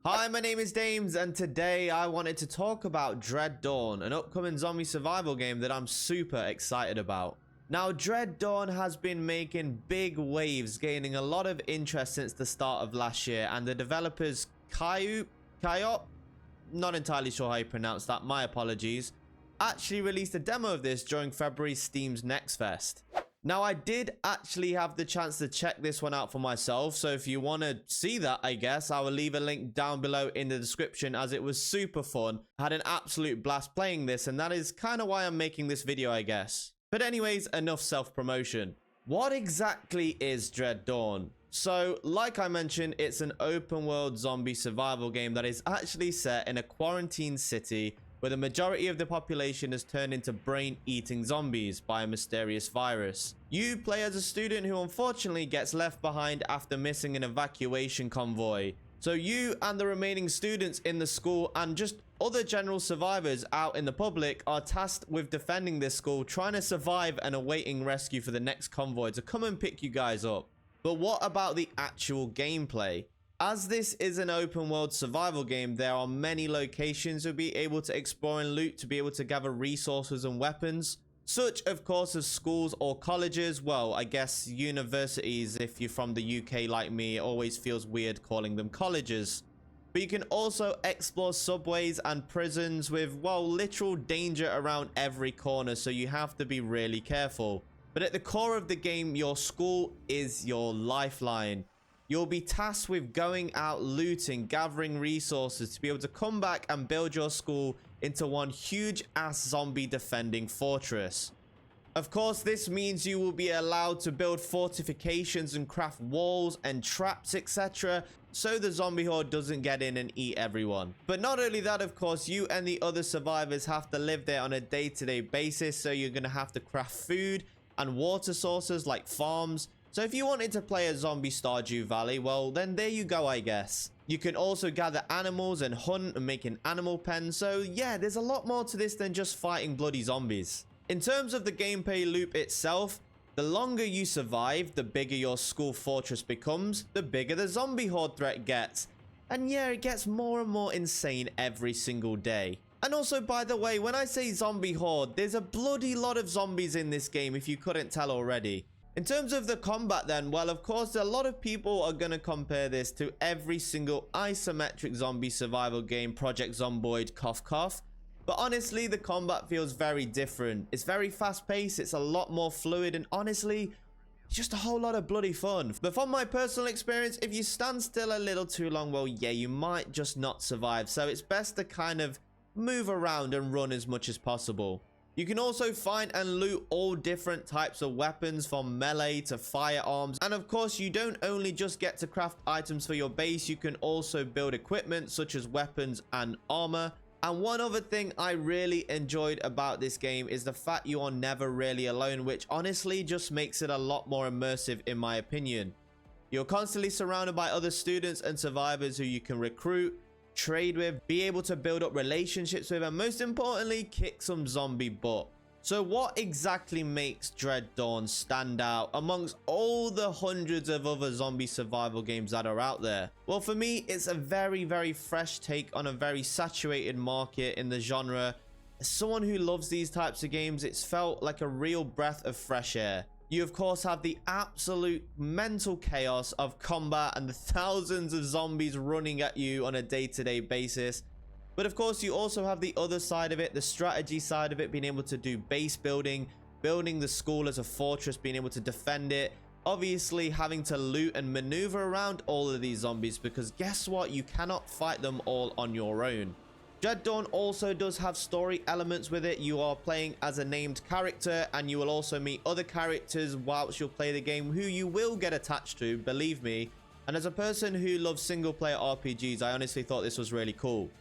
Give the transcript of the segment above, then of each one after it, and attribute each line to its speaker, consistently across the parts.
Speaker 1: Hi, my name is Damz, and today I wanted to talk about Dread Dawn, an upcoming zombie survival game that I'm super excited about. Now, Dread Dawn has been making big waves, gaining a lot of interest since the start of last year, and the developers Kayop, not entirely sure how you pronounce that, my apologies, actually released a demo of this during February's Steam's Next Fest. Now, I did actually have the chance to check this one out for myself, so if you want to see that, I guess, I will leave a link down below in the description, as it was super fun. I had an absolute blast playing this, and that is kind of why I'm making this video, I guess. But anyways, enough self-promotion. What exactly is Dread Dawn? So, like I mentioned, it's an open-world zombie survival game that is actually set in a quarantine city where the majority of the population has turned into brain-eating zombies by a mysterious virus. You play as a student who unfortunately gets left behind after missing an evacuation convoy. So you and the remaining students in the school and just other general survivors out in the public are tasked with defending this school, trying to survive and awaiting rescue for the next convoy to come and pick you guys up. But what about the actual gameplay? As this is an open world survival game, there are many locations you'll be able to explore and loot to be able to gather resources and weapons. Such, of course, as schools or colleges. Well, I guess universities, if you're from the UK like me, it always feels weird calling them colleges. But you can also explore subways and prisons with, well, literal danger around every corner, so you have to be really careful. But at the core of the game, your school is your lifeline. You'll be tasked with going out looting, gathering resources to be able to come back and build your school into one huge ass zombie defending fortress. Of course, this means you will be allowed to build fortifications and craft walls and traps, etc., so the zombie horde doesn't get in and eat everyone. But not only that, of course, you and the other survivors have to live there on a day-to-day basis, so you're going to have to craft food and water sources like farms. So if you wanted to play a zombie Stardew Valley, well, then there you go, I guess. You can also gather animals and hunt and make an animal pen. So yeah, there's a lot more to this than just fighting bloody zombies. In terms of the gameplay loop itself, the longer you survive, the bigger your school fortress becomes, the bigger the zombie horde threat gets. And yeah, it gets more and more insane every single day. And also, by the way, when I say zombie horde, there's a bloody lot of zombies in this game, if you couldn't tell already. In terms of the combat then, well, of course, a lot of people are going to compare this to every single isometric zombie survival game, Project Zomboid, cough cough. But honestly, the combat feels very different. It's very fast-paced, it's a lot more fluid, and honestly, it's just a whole lot of bloody fun. But from my personal experience, if you stand still a little too long, well, yeah, you might just not survive. So it's best to kind of move around and run as much as possible. You can also find and loot all different types of weapons, from melee to firearms. And of course, you don't only just get to craft items for your base, you can also build equipment such as weapons and armor. And one other thing I really enjoyed about this game is the fact you are never really alone, which honestly just makes it a lot more immersive in my opinion. You're constantly surrounded by other students and survivors who you can recruit, trade with, be able to build up relationships with, and most importantly, kick some zombie butt. So what exactly makes Dread Dawn stand out amongst all the hundreds of other zombie survival games that are out there? Well, for me, it's a very, very fresh take on a very saturated market in the genre. As someone who loves these types of games, it's felt like a real breath of fresh air. You, of course, have the absolute mental chaos of combat and the thousands of zombies running at you on a day-to-day basis. But, of course, you also have the other side of it, the strategy side of it, being able to do base building, building the school as a fortress, being able to defend it. Obviously, having to loot and maneuver around all of these zombies, because guess what? You cannot fight them all on your own. Dread Dawn also does have story elements with it. You are playing as a named character, and you will also meet other characters whilst you'll play the game who you will get attached to, believe me. And as a person who loves single player RPGs, I honestly thought this was really cool.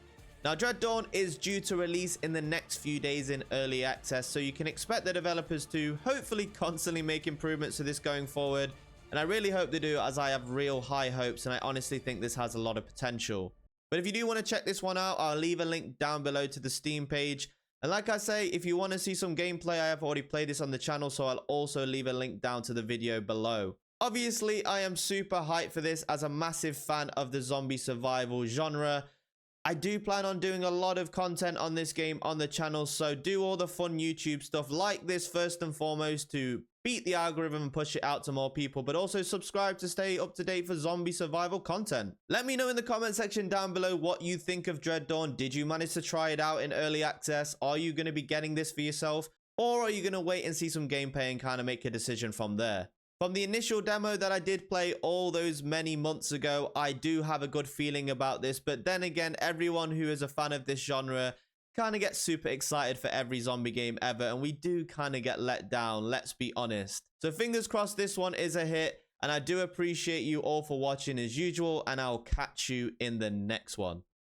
Speaker 1: Now, Dread Dawn is due to release in the next few days in early access, so you can expect the developers to hopefully constantly make improvements to this going forward. And I really hope they do, as I have real high hopes, and I honestly think this has a lot of potential. But if you do want to check this one out, I'll leave a link down below to the Steam page. And like I say, if you want to see some gameplay, I have already played this on the channel, so I'll also leave a link down to the video below. Obviously, I am super hyped for this as a massive fan of the zombie survival genre. I do plan on doing a lot of content on this game on the channel, so do all the fun YouTube stuff like this first and foremost to beat the algorithm and push it out to more people, but also subscribe to stay up to date for zombie survival content. Let me know in the comment section down below what you think of Dread Dawn. Did you manage to try it out in early access? Are you going to be getting this for yourself? Or are you going to wait and see some gameplay and kind of make a decision from there? From the initial demo that I did play all those many months ago, I do have a good feeling about this. But then again, everyone who is a fan of this genre kind of gets super excited for every zombie game ever. And we do kind of get let down, let's be honest. So fingers crossed this one is a hit. And I do appreciate you all for watching as usual. And I'll catch you in the next one.